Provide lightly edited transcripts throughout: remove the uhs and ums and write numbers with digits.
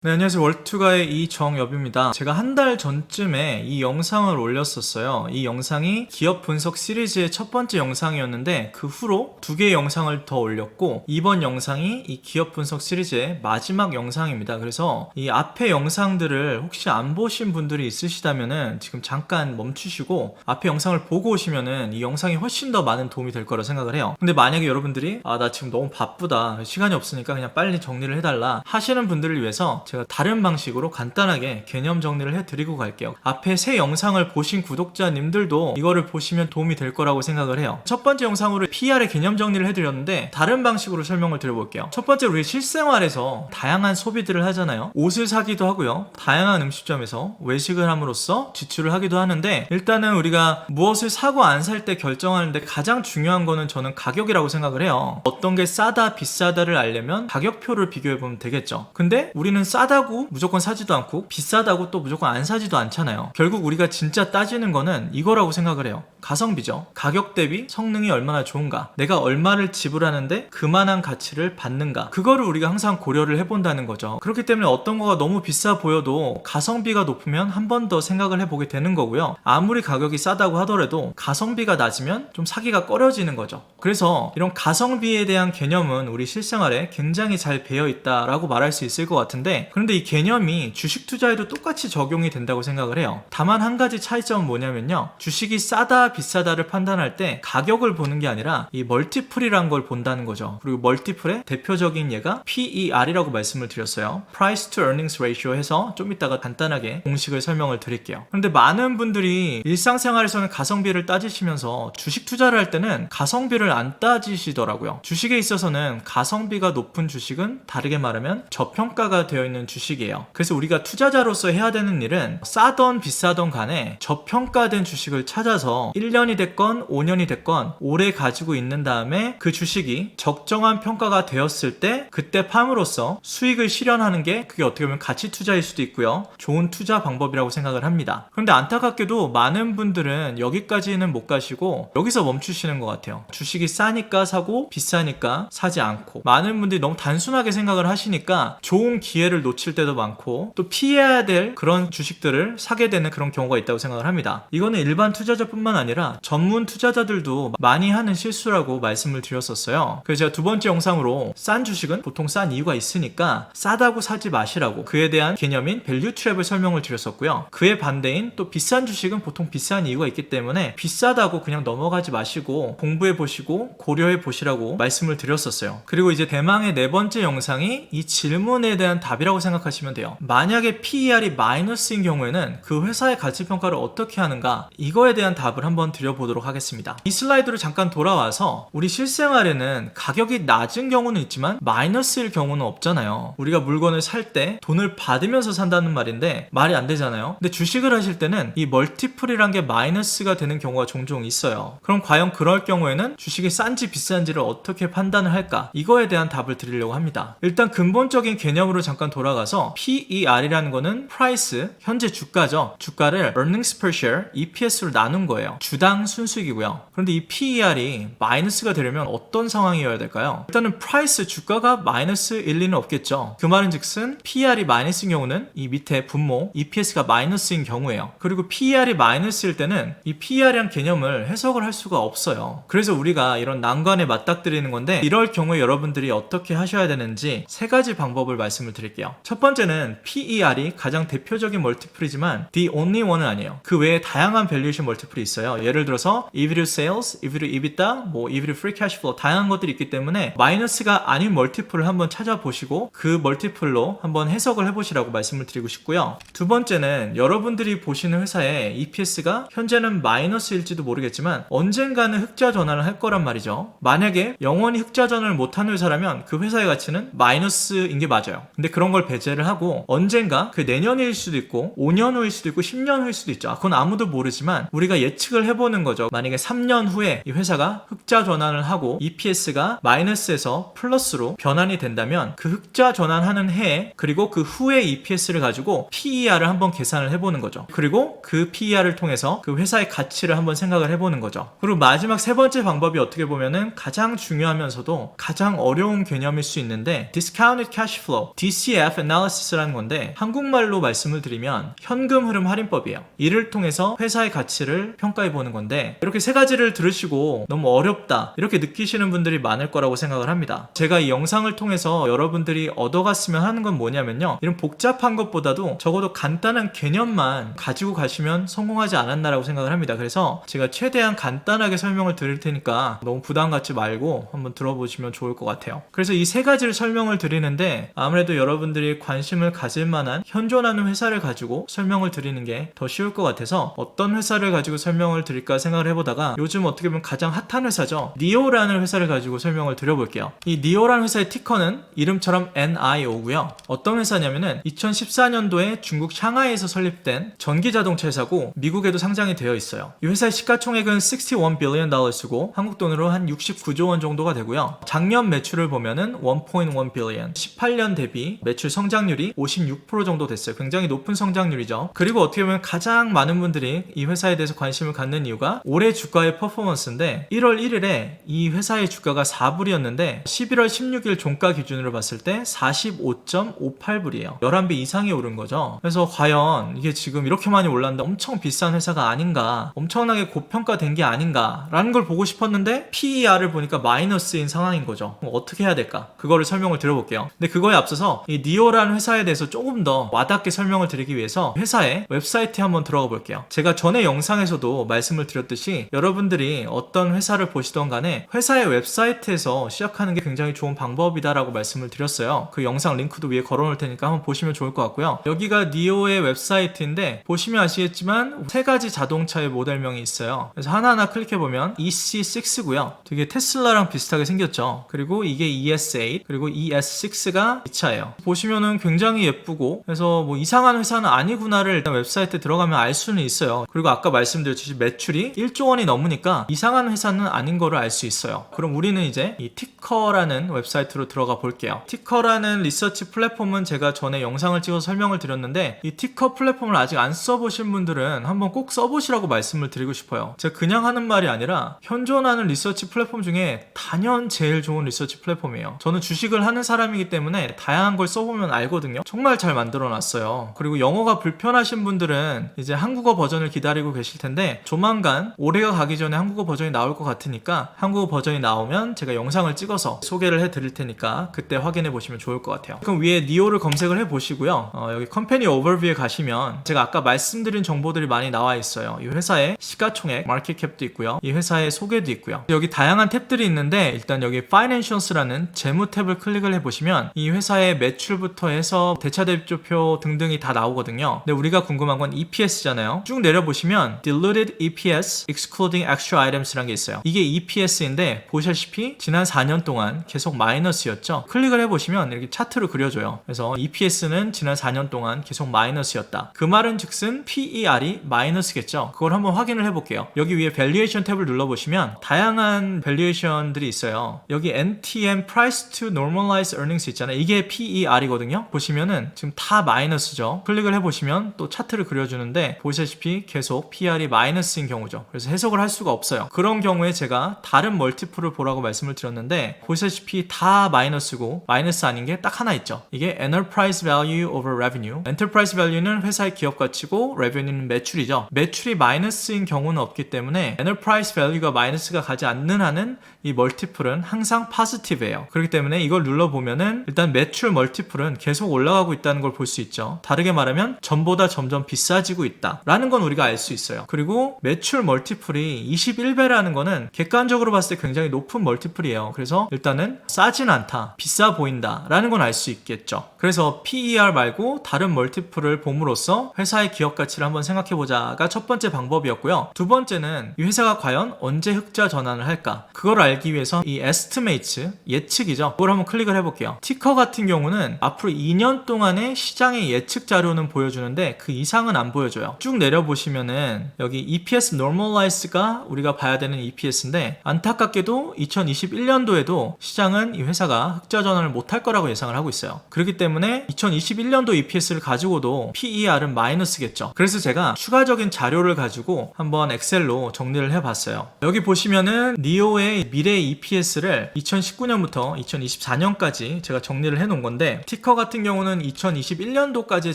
네, 안녕하세요. 월투가의 이정엽입니다. 제가 한 달 전쯤에 이 영상을 올렸었어요. 이 영상이 기업 분석 시리즈의 첫 번째 영상이었는데 그 후로 두 개의 영상을 더 올렸고 이번 영상이 이 기업 분석 시리즈의 마지막 영상입니다. 그래서 이 앞에 영상들을 혹시 안 보신 분들이 있으시다면은 지금 잠깐 멈추시고 앞에 영상을 보고 오시면은 이 영상이 훨씬 더 많은 도움이 될 거라 생각을 해요. 근데 만약에 여러분들이 나 지금 너무 바쁘다, 시간이 없으니까 그냥 빨리 정리를 해달라 하시는 분들을 위해서 제가 다른 방식으로 간단하게 개념 정리를 해드리고 갈게요. 앞에 세 영상을 보신 구독자님들도 이거를 보시면 도움이 될 거라고 생각을 해요. 첫 번째 영상으로 PR의 개념 정리를 해드렸는데 다른 방식으로 설명을 드려볼게요. 첫 번째, 우리 실생활에서 다양한 소비들을 하잖아요. 옷을 사기도 하고요, 다양한 음식점에서 외식을 함으로써 지출을 하기도 하는데, 일단은 우리가 무엇을 사고 안 살 때 결정하는데 가장 중요한 거는 저는 가격이라고 생각을 해요. 어떤 게 싸다 비싸다를 알려면 가격표를 비교해보면 되겠죠. 근데 우리는 싸다고 무조건 사지도 않고 비싸다고 또 무조건 안 사지도 않잖아요. 결국 우리가 진짜 따지는 거는 이거라고 생각을 해요. 가성비죠. 가격 대비 성능이 얼마나 좋은가, 내가 얼마를 지불하는데 그만한 가치를 받는가, 그거를 우리가 항상 고려를 해본다는 거죠. 그렇기 때문에 어떤 거가 너무 비싸 보여도 가성비가 높으면 한 번 더 생각을 해보게 되는 거고요. 아무리 가격이 싸다고 하더라도 가성비가 낮으면 좀 사기가 꺼려지는 거죠. 그래서 이런 가성비에 대한 개념은 우리 실생활에 굉장히 잘 배어 있다라고 말할 수 있을 것 같은데, 그런데 이 개념이 주식 투자에도 똑같이 적용이 된다고 생각을 해요. 다만 한 가지 차이점은 뭐냐면요, 주식이 싸다 비싸다를 판단할 때 가격을 보는 게 아니라 이 멀티플이란 걸 본다는 거죠. 그리고 멀티플의 대표적인 예가 PER이라고 말씀을 드렸어요. Price to Earnings Ratio 해서 좀 이따가 간단하게 공식을 설명을 드릴게요. 그런데 많은 분들이 일상생활에서는 가성비를 따지시면서 주식 투자를 할 때는 가성비를 안 따지시더라고요. 주식에 있어서는 가성비가 높은 주식은 다르게 말하면 저평가가 되어 있는 주식이에요. 그래서 우리가 투자자로서 해야 되는 일은 싸던 비싸던 간에 저평가된 주식을 찾아서 1년이 됐건 5년이 됐건 오래 가지고 있는 다음에 그 주식이 적정한 평가가 되었을 때 그때 팜으로써 수익을 실현하는 게, 그게 어떻게 보면 가치 투자일 수도 있고요, 좋은 투자 방법이라고 생각을 합니다. 그런데 안타깝게도 많은 분들은 여기까지는 못 가시고 여기서 멈추시는 것 같아요. 주식이 싸니까 사고 비싸니까 사지 않고, 많은 분들이 너무 단순하게 생각을 하시니까 좋은 기회를 놓칠 때도 많고 또 피해야 될 그런 주식들을 사게 되는 그런 경우가 있다고 생각을 합니다. 이거는 일반 투자자뿐만 아니라 전문 투자자들도 많이 하는 실수라고 말씀을 드렸었어요. 그래서 제가 두 번째 영상으로 싼 주식은 보통 싼 이유가 있으니까 싸다고 사지 마시라고, 그에 대한 개념인 밸류 트랩을 설명을 드렸었고요. 그의 반대인 또 비싼 주식은 보통 비싼 이유가 있기 때문에 비싸다고 그냥 넘어가지 마시고 공부해 보시고 고려해 보시라고 말씀을 드렸었어요. 그리고 이제 대망의 네 번째 영상이 이 질문에 대한 답이라고 생각하시면 돼요. 만약에 PER이 마이너스인 경우에는 그 회사의 가치평가를 어떻게 하는가, 이거에 대한 답을 한번 드려보도록 하겠습니다. 이 슬라이드로 잠깐 돌아와서 우리 실생활에는 가격이 낮은 경우는 있지만 마이너스일 경우는 없잖아요. 우리가 물건을 살 때 돈을 받으면서 산다는 말인데 말이 안 되잖아요. 근데 주식을 하실 때는 이 멀티플이란 게 마이너스가 되는 경우가 종종 있어요. 그럼 과연 그럴 경우에는 주식이 싼지 비싼지를 어떻게 판단을 할까, 이거에 대한 답을 드리려고 합니다. 일단 근본적인 개념으로 잠깐 돌아가서 PER이라는 거는 프라이스, 현재 주가죠. 주가를 earnings per share, EPS로 나눈 거예요. 주당 순수익이고요. 그런데 이 PER이 마이너스가 되려면 어떤 상황이어야 될까요? 일단은 프라이스, 주가가 마이너스일 리는 없겠죠. 그 말은 즉슨 PER이 마이너스인 경우는 이 밑에 분모 EPS가 마이너스인 경우예요. 그리고 PER이 마이너스일 때는 이 PER이란 개념을 해석을 할 수가 없어요. 그래서 우리가 이런 난관에 맞닥뜨리는 건데, 이럴 경우에 여러분들이 어떻게 하셔야 되는지 세 가지 방법을 말씀을 드릴게요. 첫 번째는 PER이 가장 대표적인 멀티플이지만 the only one은 아니에요. 그 외에 다양한 밸류에이션 멀티플이 있어요. 예를 들어서 EV to sales, EV to EBITDA, EV to free cash flow, 다양한 것들이 있기 때문에 마이너스가 아닌 멀티플을 한번 찾아보시고 그 멀티플로 한번 해석을 해보시라고 말씀을 드리고 싶고요. 두 번째는 여러분들이 보시는 회사의 EPS가 현재는 마이너스일지도 모르겠지만 언젠가는 흑자 전환을 할 거란 말이죠. 만약에 영원히 흑자 전환을 못하는 회사라면 그 회사의 가치는 마이너스인 게 맞아요. 근데 그런 걸 배제를 하고 언젠가 그 내년일 수도 있고 5년 후일 수도 있고 10년 후일 수도 있죠. 그건 아무도 모르지만 우리가 예측을 해보는 거죠. 만약에 3년 후에 이 회사가 흑자 전환을 하고 EPS가 마이너스에서 플러스로 변환이 된다면 그 흑자 전환하는 해에, 그리고 그 후에 EPS를 가지고 PER을 한번 계산을 해보는 거죠. 그리고 그 PER을 통해서 그 회사의 가치를 한번 생각을 해보는 거죠. 그리고 마지막 세 번째 방법이 어떻게 보면은 가장 중요하면서도 가장 어려운 개념일 수 있는데 Discounted Cash Flow, DCF DCF Analysis라는 건데 한국말로 말씀을 드리면 현금 흐름 할인법이에요. 이를 통해서 회사의 가치를 평가해 보는 건데 이렇게 세 가지를 들으시고 너무 어렵다 이렇게 느끼시는 분들이 많을 거라고 생각을 합니다. 제가 이 영상을 통해서 여러분들이 얻어갔으면 하는 건 뭐냐면요, 이런 복잡한 것보다도 적어도 간단한 개념만 가지고 가시면 성공하지 않았나라고 생각을 합니다. 그래서 제가 최대한 간단하게 설명을 드릴 테니까 너무 부담 갖지 말고 한번 들어보시면 좋을 것 같아요. 그래서 이 세 가지를 설명을 드리는데 아무래도 여러분들이 관심을 가질 만한 현존하는 회사를 가지고 설명을 드리는 게 더 쉬울 것 같아서 어떤 회사를 가지고 설명을 드릴까 생각을 해보다가 요즘 어떻게 보면 가장 핫한 회사죠, 니오라는 회사를 가지고 설명을 드려볼게요. 이 니오라는 회사의 티커는 이름처럼 NIO고요. 어떤 회사냐면은 2014년도에 중국 샹하이에서 설립된 전기자동차 회사고 미국에도 상장이 되어 있어요. 이 회사의 시가총액은 $61 billion 쓰고 한국 돈으로 한 69조 원 정도가 되고요. 작년 매출을 보면은 1.1 billion, 18년 대비 매출 성장률이 56% 정도 됐어요. 굉장히 높은 성장률이죠. 그리고 어떻게 보면 가장 많은 분들이 이 회사에 대해서 관심을 갖는 이유가 올해 주가의 퍼포먼스인데 1월 1일에 이 회사의 주가가 4불이었는데 11월 16일 종가 기준으로 봤을 때 45.58불이에요. 11배 이상이 오른 거죠. 그래서 과연 이게 지금 이렇게 많이 올랐는데 엄청 비싼 회사가 아닌가, 엄청나게 고평가된 게 아닌가 라는 걸 보고 싶었는데 PER을 보니까 마이너스인 상황인 거죠. 그럼 어떻게 해야 될까? 그거를 설명을 드려볼게요. 근데 그거에 앞서서 이 니오라는 회사에 대해서 조금 더 와닿게 설명을 드리기 위해서 회사의 웹사이트에 한번 들어가 볼게요. 제가 전에 영상에서도 말씀을 드렸듯이 여러분들이 어떤 회사를 보시던 간에 회사의 웹사이트에서 시작하는 게 굉장히 좋은 방법이다라고 말씀을 드렸어요. 그 영상 링크도 위에 걸어놓을 테니까 한번 보시면 좋을 것 같고요. 여기가 니오의 웹사이트인데 보시면 아시겠지만 세 가지 자동차의 모델명이 있어요. 그래서 하나하나 클릭해보면 EC6고요. 되게 테슬라랑 비슷하게 생겼죠. 그리고 이게 ES8, 그리고 ES6가 이 차예요. 보시면은 굉장히 예쁘고, 그래서 뭐 이상한 회사는 아니구나를 일단 웹사이트에 들어가면 알 수는 있어요. 그리고 아까 말씀드렸듯이 매출이 1조 원이 넘으니까 이상한 회사는 아닌 거를 알 수 있어요. 그럼 우리는 이제 이 티커라는 웹사이트로 들어가 볼게요. 티커라는 리서치 플랫폼은 제가 전에 영상을 찍어서 설명을 드렸는데 이 티커 플랫폼을 아직 안 써보신 분들은 한번 꼭 써보시라고 말씀을 드리고 싶어요. 제가 그냥 하는 말이 아니라 현존하는 리서치 플랫폼 중에 단연 제일 좋은 리서치 플랫폼이에요. 저는 주식을 하는 사람이기 때문에 다양한 걸 써보면 알거든요. 정말 잘 만들어놨어요. 그리고 영어가 불편하신 분들은 이제 한국어 버전을 기다리고 계실 텐데 조만간 올해가 가기 전에 한국어 버전이 나올 것 같으니까 한국어 버전이 나오면 제가 영상을 찍어서 소개를 해드릴 테니까 그때 확인해 보시면 좋을 것 같아요. 그럼 위에 니오를 검색을 해보시고요. 여기 컴퍼니 오버뷰에 가시면 제가 아까 말씀드린 정보들이 많이 나와 있어요. 이 회사의 시가총액, 마켓캡도 있고요. 이 회사의 소개도 있고요. 여기 다양한 탭들이 있는데 일단 여기 Financials라는 재무 탭을 클릭을 해보시면 이 회사의 매출부터 해서 대차대조표 등등이 다 나오거든요. 근데 우리가 궁금한 건 EPS잖아요. 쭉 내려보시면 Diluted EPS Excluding Extra Items라는 게 있어요. 이게 EPS인데 보시다시피 지난 4년 동안 계속 마이너스였죠. 클릭을 해보시면 이렇게 차트로 그려줘요. 그래서 EPS는 지난 4년 동안 계속 마이너스였다. 그 말은 즉슨 PER이 마이너스겠죠. 그걸 한번 확인을 해볼게요. 여기 위에 밸류에이션 탭을 눌러보시면 다양한 밸류에이션들이 있어요. 여기 NTM Price to Normalize Earnings 있잖아요. 이게 PER이거든요. 보시면은 지금 다 마이너스죠. 클릭을 해보시면 또 차트를 그려주는데 보시다시피 계속 PER이 마이너스인 경우죠. 그래서 해석을 할 수가 없어요. 그런 경우에 제가 다른 멀티플을 보라고 말씀을 드렸는데 보시다시피 다 마이너스고 마이너스 아닌 게 딱 하나 있죠. 이게 Enterprise Value over Revenue. Enterprise Value는 회사의 기업 가치고 Revenue는 매출이죠. 매출이 마이너스인 경우는 없기 때문에 Enterprise Value가 마이너스가 가지 않는 한은 이 멀티플은 항상 포지티브예요. 그렇기 때문에 이걸 눌러보면은 일단 매출 멀티플은 계속 올라가고 있다는 걸 볼 수 있죠. 다르게 말하면 전보다 점점 비싸지고 있다 라는 건 우리가 알 수 있어요. 그리고 매출 멀티플이 21배라는 거는 객관적으로 봤을 때 굉장히 높은 멀티플이에요. 그래서 일단은 싸진 않다, 비싸 보인다 라는 건 알 수 있겠죠. 그래서 PER 말고 다른 멀티플을 봄으로써 회사의 기업 가치를 한번 생각해보자가 첫 번째 방법이었고요. 두 번째는 이 회사가 과연 언제 흑자 전환을 할까, 그걸 알기 위해서 이 에스티메이트, 예측이죠. 그걸 한번 클릭을 해볼게요. 티커 같은 경우는 앞으로 2년 동안의 시장의 예측 자료는 보여주는데 그 이상은 안 보여줘요. 쭉 내려보시면은 여기 EPS Normalize가 우리가 봐야 되는 EPS인데 안타깝게도 2021년도에도 시장은 이 회사가 흑자 전환을 못할 거라고 예상을 하고 있어요. 그렇기 때문에 2021년도 EPS를 가지고도 PER은 마이너스겠죠. 그래서 제가 추가적인 자료를 가지고 한번 엑셀로 정리를 해봤어요. 여기 보시면은 니오의 미래 EPS를 2019년부터 2024년까지 제가 정리를 해놓은 건데 티커 같은 경우는 2021년도까지의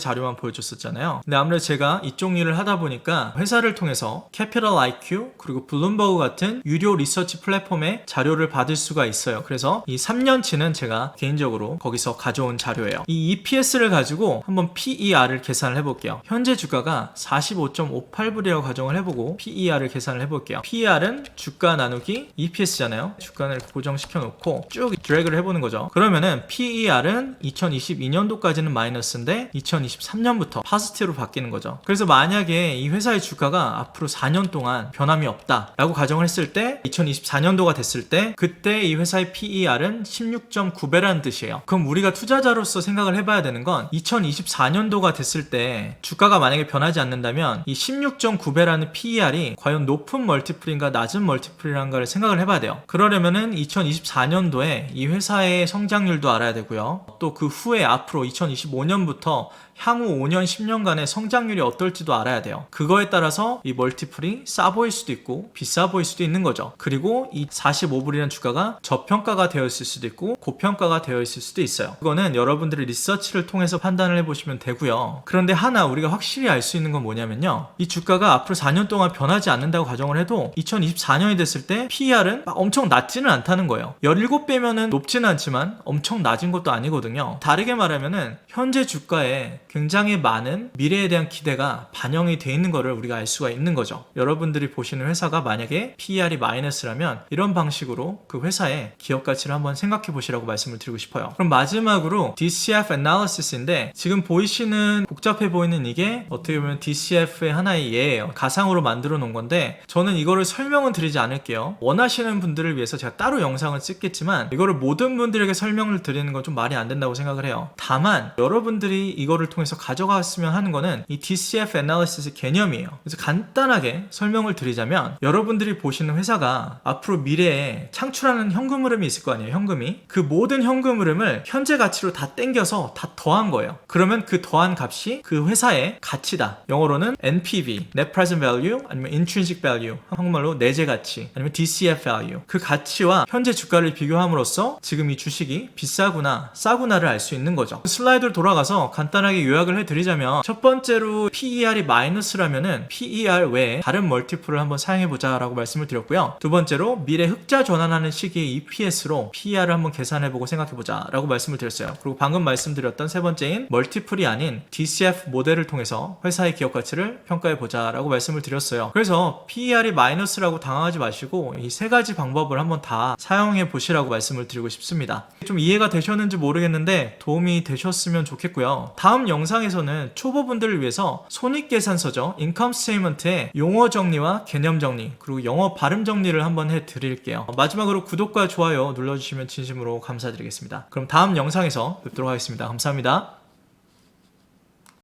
자료만 보여줬었잖아요. 근데 아무래도 제가 이쪽 일을 하다 보니까 회사를 통해서 캐피털 IQ 그리고 블룸버그 같은 유료 리서치 플랫폼의 자료를 받을 수가 있어요. 그래서 이 3년치는 제가 개인적으로 거기서 가져온 자료예요. 이 EPS를 가지고 한번 PER을 계산을 해볼게요. 현재 주가가 45.58불이라고 가정을 해보고 PER을 계산을 해볼게요. PER은 주가 나누기 EPS잖아요. 주가를 고정시켜 놓고 쭉 드래그를 해보는 거죠. 그러면은 PER은 2022년도까지는 마이너스인데 2023년부터 파지티브로 바뀌는 거죠. 그래서 만약에 이 회사의 주가가 앞으로 4년 동안 변함이 없다 라고 가정을 했을 때 2024년도가 됐을 때 그때 이 회사의 PER은 16.9배라는 뜻이에요. 그럼 우리가 투자자로서 생각을 해봐야 되는 건 2024년도가 됐을 때 주가가 만약에 변하지 않는다면 이 16.9배라는 PER이 과연 높은 멀티플인가 낮은 멀티플인가를 생각을 해봐야 돼요. 그러려면은 2024년도에 이 회사의 성장률도 알아야 되고요. 또 그 후에 앞으로 2025년부터 향후 5년, 10년간의 성장률이 어떨지도 알아야 돼요. 그거에 따라서 이 멀티플이 싸 보일 수도 있고 비싸 보일 수도 있는 거죠. 그리고 이 45불이라는 주가가 저평가가 되어 있을 수도 있고 고평가가 되어 있을 수도 있어요. 그거는 여러분들의 리서치를 통해서 판단을 해보시면 되고요. 그런데 하나 우리가 확실히 알 수 있는 건 뭐냐면요. 이 주가가 앞으로 4년 동안 변하지 않는다고 가정을 해도 2024년이 됐을 때 PER은 막 엄청 낮지는 않다는 거예요. 17배면은 높지는 않지만 엄청 낮은 것도 아니거든요. 다르게 말하면은 현재 주가에 굉장히 많은 미래에 대한 기대가 반영이 돼 있는 거를 우리가 알 수가 있는 거죠. 여러분들이 보시는 회사가 만약에 PER이 마이너스라면 이런 방식으로 그 회사의 기업 가치를 한번 생각해 보시라고 말씀을 드리고 싶어요. 그럼 마지막으로 DCF Analysis인데 지금 보이시는 복잡해 보이는 이게 어떻게 보면 DCF의 하나의 예예요. 가상으로 만들어 놓은 건데 저는 이거를 설명은 드리지 않을게요. 원하시는 분들을 위해서 제가 따로 영상을 찍겠지만 이거를 모든 분들에게 설명을 드리는 건 좀 말이 안 된다고 생각을 해요. 다만 여러분들이 이거를 통해서 가져갔으면 하는 거는 이 DCF Analysis의 개념이에요. 그래서 간단하게 설명을 드리자면 여러분들이 보시는 회사가 앞으로 미래에 창출하는 현금 흐름이 있을 거 아니에요. 현금이. 그 모든 현금 흐름을 현재 가치로 다 땡겨서 다 더한 거예요. 그러면 그 더한 값이 그 회사의 가치다. 영어로는 NPV, Net Present Value, 아니면 Intrinsic Value, 한국말로 내재 가치, 아니면 DCF Value. 그 가치와 현재 주가를 비교함으로써 지금 이 주식이 비싸구나, 싸구나를 알 수 있는 거죠. 슬라이드로 돌아가서 간단하게 요약을 해드리자면 첫 번째로 PER이 마이너스라면은 PER 외에 다른 멀티플을 한번 사용해보자 라고 말씀을 드렸고요. 두 번째로 미래 흑자 전환하는 시기의 EPS로 PER을 한번 계산해보고 생각해보자 라고 말씀을 드렸어요. 그리고 방금 말씀드렸던 세 번째인 멀티플이 아닌 DCF 모델을 통해서 회사의 기업 가치를 평가해보자 라고 말씀을 드렸어요. 그래서 PER이 마이너스라고 당황하지 마시고 이 세 가지 방법을 한번 다 사용해보시라고 말씀을 드리고 싶습니다. 좀 이해가 되셨는지 모르겠는데 도움이 되셨으면 좋겠고요. 다음 영상에서는 초보분들을 위해서 손익계산서죠. 인컴 스테이트먼트의 용어 정리와 개념 정리 그리고 영어 발음 정리를 한번 해드릴게요. 마지막으로 구독과 좋아요 눌러주시면 진심으로 감사드리겠습니다. 그럼 다음 영상에서 뵙도록 하겠습니다. 감사합니다.